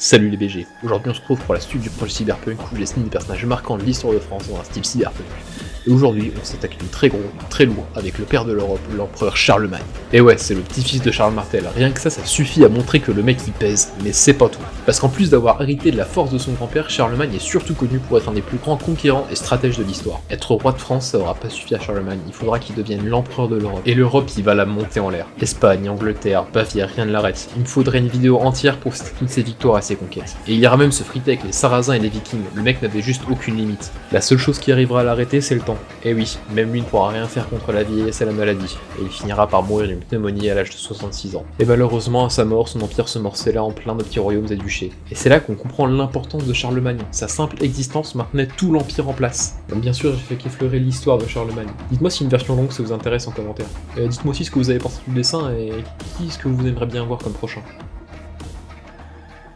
Salut les BG, aujourd'hui on se retrouve pour la suite du projet Cyberpunk où je dessine des personnages marquants de l'histoire de France dans un style cyberpunk. Et aujourd'hui on s'attaque une très gros, très lourd avec le père de l'Europe, l'empereur Charlemagne. Et ouais, c'est le petit-fils de Charles Martel, rien que ça suffit à montrer que le mec il pèse, mais c'est pas tout. Parce qu'en plus d'avoir hérité de la force de son grand-père, Charlemagne est surtout connu pour être un des plus grands conquérants et stratèges de l'histoire. Être roi de France ça aura pas suffi à Charlemagne, il faudra qu'il devienne l'empereur de l'Europe. Et l'Europe il va la monter en l'air. Espagne, Angleterre, Bavière, rien ne l'arrête. Il me faudrait une vidéo entière pour citer toutes ses victoires et ses conquêtes. Et il ira même se friter avec les Sarrasins et les Vikings, le mec n'avait juste aucune limite. La seule chose qui arrivera à l'arrêter c'est le temps. Et oui, même lui ne pourra rien faire contre la vieillesse et la maladie, et il finira par mourir d'une pneumonie à l'âge de 66 ans. Et malheureusement, à sa mort, son empire se morcella en plein de petits royaumes et duchés. Et c'est là qu'on comprend l'importance de Charlemagne. Sa simple existence maintenait tout l'empire en place. Donc bien sûr, j'ai fait qu'effleurer l'histoire de Charlemagne. Dites-moi si une version longue ça vous intéresse en commentaire. Dites-moi aussi ce que vous avez pensé du dessin et qui est-ce que vous aimeriez bien voir comme prochain.